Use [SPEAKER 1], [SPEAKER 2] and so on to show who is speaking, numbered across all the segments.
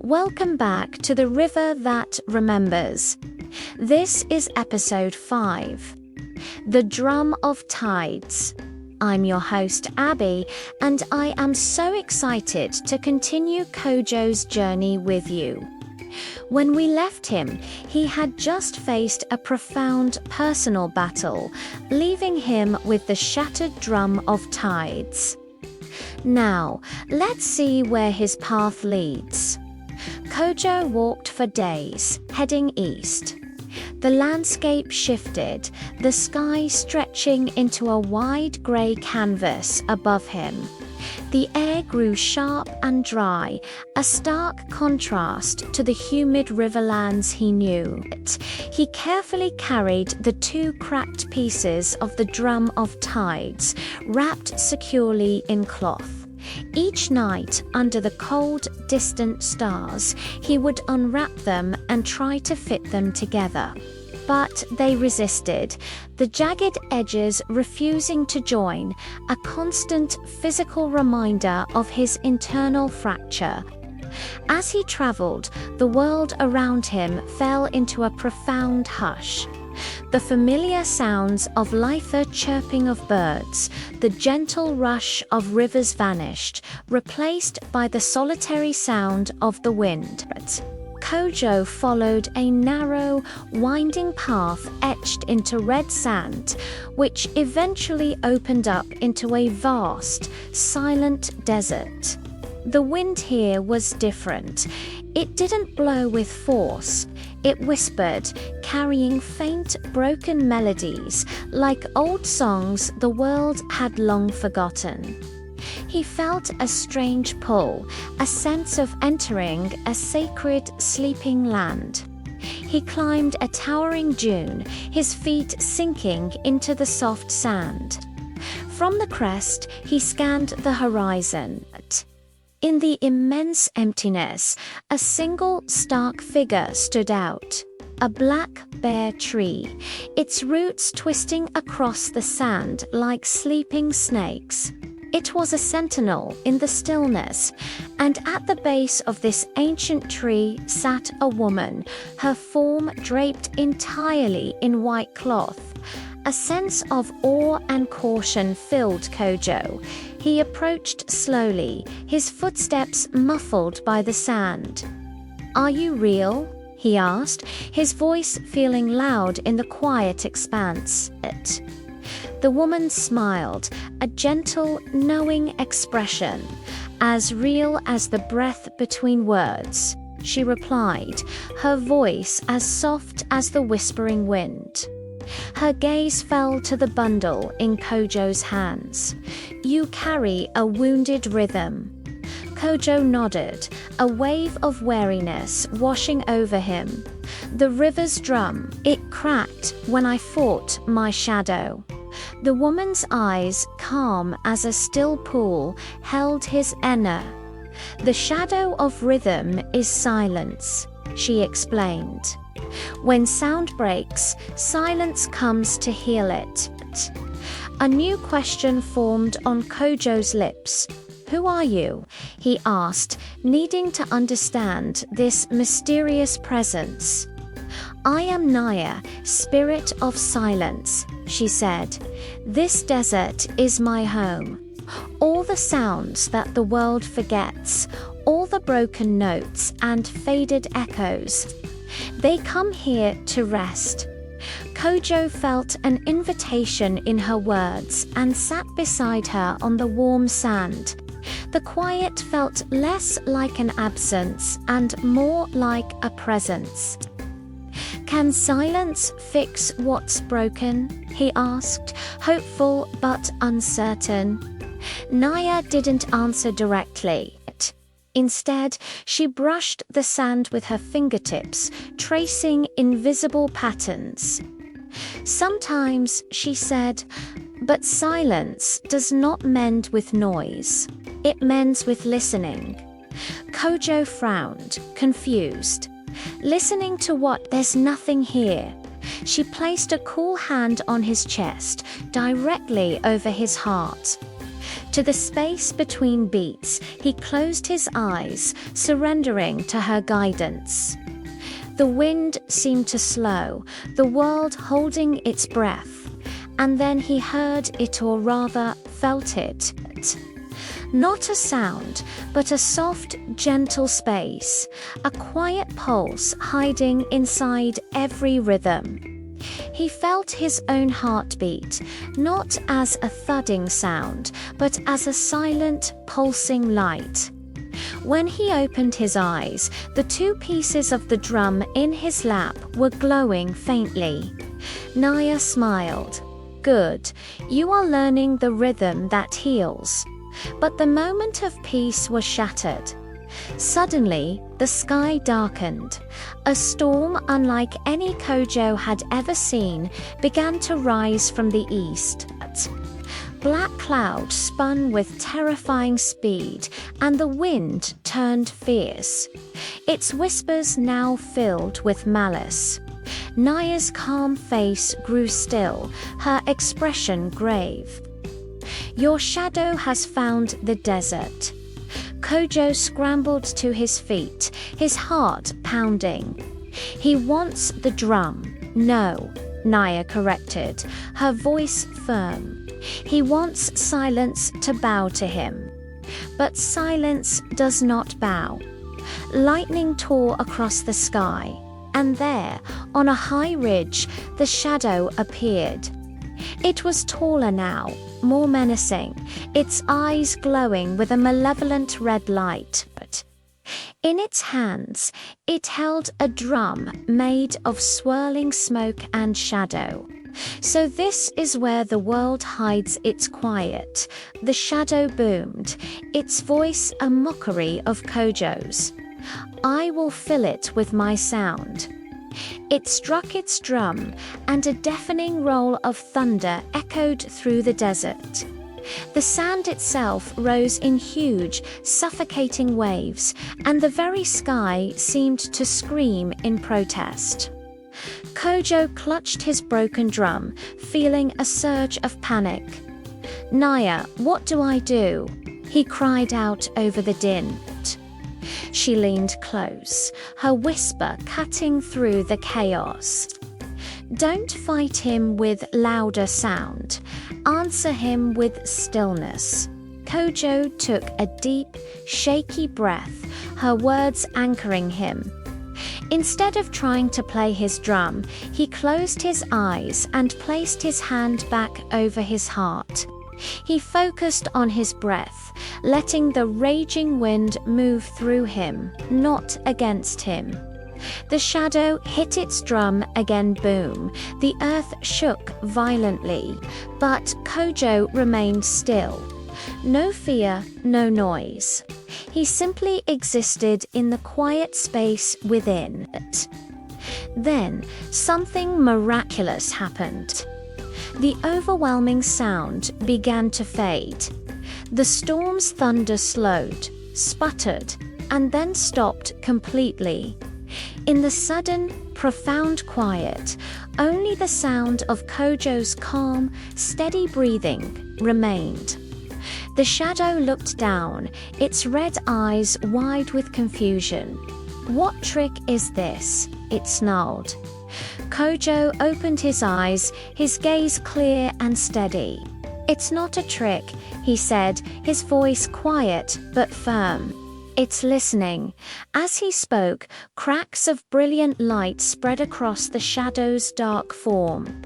[SPEAKER 1] Welcome back to the river that remembers. This is episode 5, The Drum of Tides. I'm your host Abby, and I am so excited to continue Kojo's journey with you. When we left him, he had just faced a profound personal battle, leaving him with the shattered drum of tides. Now, let's see where his path leads. Kojo walked for days, heading east. The landscape shifted, the sky stretching into a wide grey canvas above him. The air grew sharp and dry, a stark contrast to the humid riverlands he knew. He carefully carried the 2 cracked pieces of the drum of tides, wrapped securely in cloth. Each night, under the cold, distant stars, he would unwrap them and try to fit them together. But they resisted, the jagged edges refusing to join, a constant physical reminder of his internal fracture. As he traveled, the world around him fell into a profound hush. The familiar sounds of lithe chirping of birds, the gentle rush of rivers vanished, replaced by the solitary sound of the wind. Kojo followed a narrow, winding path etched into red sand, which eventually opened up into a vast, silent desert. The wind here was different. It didn't blow with force. It whispered, carrying faint, broken melodies, like old songs the world had long forgotten. He felt a strange pull, a sense of entering a sacred, sleeping land. He climbed a towering dune, his feet sinking into the soft sand. From the crest, he scanned the horizon. In the immense emptiness, a single stark figure stood out. A black, bare tree, its roots twisting across the sand like sleeping snakes. It was a sentinel in the stillness, and at the base of this ancient tree sat a woman, her form draped entirely in white cloth. A sense of awe and caution filled Kojo. He approached slowly, his footsteps muffled by the sand. "Are you real?" he asked, his voice feeling loud in the quiet expanse. The woman smiled, a gentle, knowing expression. "As real as the breath between words," she replied, her voice as soft as the whispering wind. Her gaze fell to the bundle in Kojo's hands. "You carry a wounded rhythm." Kojo nodded, a wave of weariness washing over him. "The river's drum, it cracked when I fought my shadow." The woman's eyes, calm as a still pool, held his inner. "The shadow of rhythm is silence," she explained. "When sound breaks, silence comes to heal it." A new question formed on Kojo's lips. "Who are you?" he asked, needing to understand this mysterious presence. "I am Naya, spirit of silence," she said. "This desert is my home. All the sounds that the world forgets, all the broken notes and faded echoes, they come here to rest." Kojo felt an invitation in her words and sat beside her on the warm sand. The quiet felt less like an absence and more like a presence. "Can silence fix what's broken?" he asked, hopeful but uncertain. Naya didn't answer directly. Instead, she brushed the sand with her fingertips, tracing invisible patterns. "Sometimes," she said, "but silence does not mend with noise. It mends with listening." Kojo frowned, confused. "Listening to what? There's nothing here." She placed a cool hand on his chest, directly over his heart. To the space between beats, he closed his eyes, surrendering to her guidance. The wind seemed to slow, the world holding its breath, and then he heard it, or rather felt it. Not a sound, but a soft, gentle space, a quiet pulse hiding inside every rhythm. He felt his own heartbeat, not as a thudding sound, but as a silent, pulsing light. When he opened his eyes, the two pieces of the drum in his lap were glowing faintly. Naya smiled. "Good, you are learning the rhythm that heals." But the moment of peace was shattered. Suddenly, the sky darkened. A storm unlike any Kojo had ever seen began to rise from the east. Black clouds spun with terrifying speed, and the wind turned fierce. Its whispers now filled with malice. Naya's calm face grew still, her expression grave. "Your shadow has found the desert." Kojo scrambled to his feet, his heart pounding. "He wants the drum." "No," Naya corrected, her voice firm. "He wants silence to bow to him." But silence does not bow. Lightning tore across the sky, and there, on a high ridge, the shadow appeared. It was taller now, more menacing, its eyes glowing with a malevolent red light. In its hands, it held a drum made of swirling smoke and shadow. "So this is where the world hides its quiet," the shadow boomed, its voice a mockery of Kojo's. "I will fill it with my sound." It struck its drum, and a deafening roll of thunder echoed through the desert. The sound itself rose in huge, suffocating waves, and the very sky seemed to scream in protest. Kojo clutched his broken drum, feeling a surge of panic. "Naya, what do I do?" he cried out over the din. She leaned close, her whisper cutting through the chaos. "Don't fight him with louder sound. Answer him with stillness." Kojo took a deep, shaky breath, her words anchoring him. Instead of trying to play his drum, he closed his eyes and placed his hand back over his heart. He focused on his breath, letting the raging wind move through him, not against him. The shadow hit its drum again. Boom. The earth shook violently, but Kojo remained still. No fear, no noise. He simply existed in the quiet space within it. Then, something miraculous happened. The overwhelming sound began to fade. The storm's thunder slowed, sputtered, and then stopped completely. In the sudden, profound quiet, only the sound of Kojo's calm, steady breathing remained. The shadow looked down, its red eyes wide with confusion. "What trick is this?" it snarled. Kojo opened his eyes, his gaze clear and steady. "It's not a trick," he said, his voice quiet but firm. "It's listening." As he spoke, cracks of brilliant light spread across the shadow's dark form.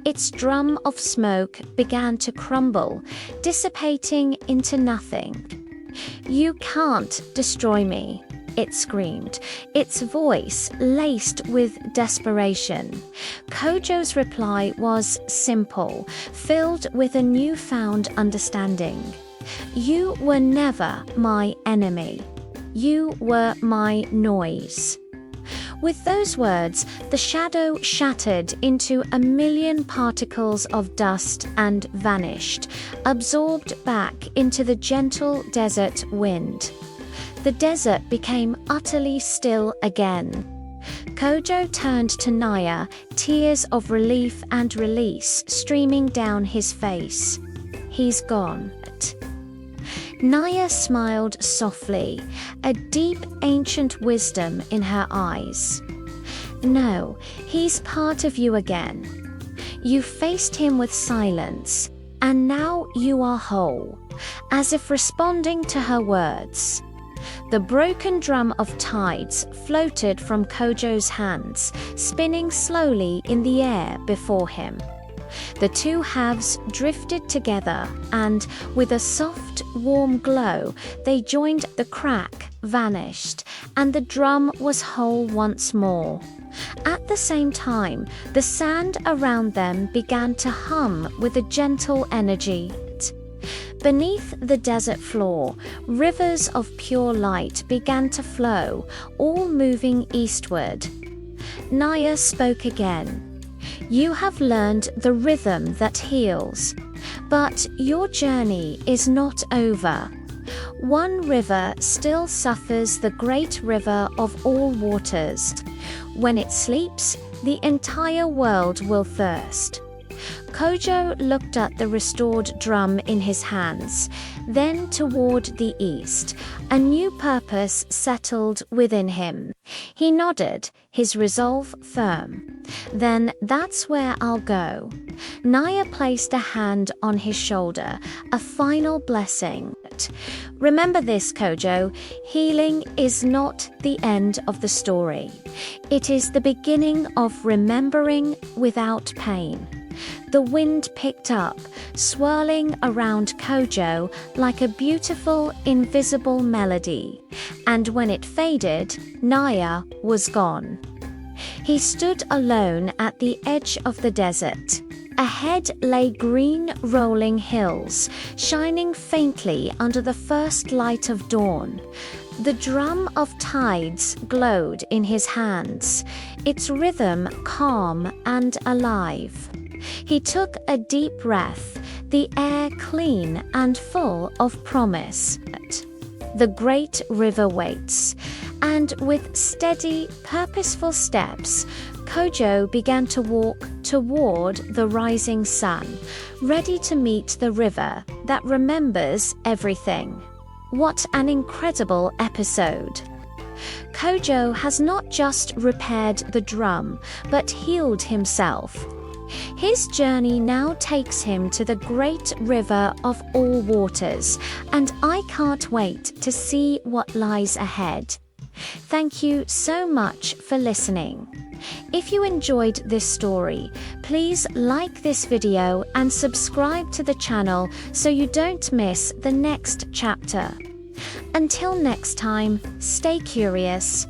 [SPEAKER 1] Its drum of smoke began to crumble, dissipating into nothing. "You can't destroy me," it screamed, its voice laced with desperation. Kojo's reply was simple, filled with a newfound understanding. "You were never my enemy. You were my noise." With those words, the shadow shattered into a million particles of dust and vanished, absorbed back into the gentle desert wind. The desert became utterly still again. Kojo turned to Naya, tears of relief and release streaming down his face. "He's gone." Naya smiled softly, a deep ancient wisdom in her eyes. No, he's part of you again. You faced him with silence, and now you are whole, as if responding to her words. The broken drum of tides floated from Kojo's hands, spinning slowly in the air before him. The two halves drifted together, and with a soft, warm glow, they joined. The crack vanished, and the drum was whole once more. At the same time, the sand around them began to hum with a gentle energy. Beneath the desert floor, rivers of pure light began to flow, all moving eastward. Naya spoke again. You have learned the rhythm that heals, but your journey is not over. One river still suffers, the great river of all waters. When it sleeps, the entire world will thirst. Kojo looked at the restored drum in his hands, then toward the east. A new purpose settled within him. He nodded, his resolve firm. Then that's where I'll go. Naya placed a hand on his shoulder, a final blessing. Remember this, Kojo, healing is not the end of the story. It is the beginning of remembering without pain. The wind picked up, swirling around Kojo like a beautiful, invisible melody, and when it faded, Naya was gone. He stood alone at the edge of the desert. Ahead lay green, rolling hills, shining faintly under the first light of dawn. The drum of tides glowed in his hands, its rhythm calm and alive. He took a deep breath, the air clean and full of promise. The great river waits, and with steady, purposeful steps, Kojo began to walk toward the rising sun, ready to meet the river that remembers everything. What an incredible episode! Kojo has not just repaired the drum, but healed himself. His journey now takes him to the great river of all waters, and I can't wait to see what lies ahead. Thank you so much for listening. If you enjoyed this story, please like this video and subscribe to the channel so you don't miss the next chapter. Until next time, stay curious.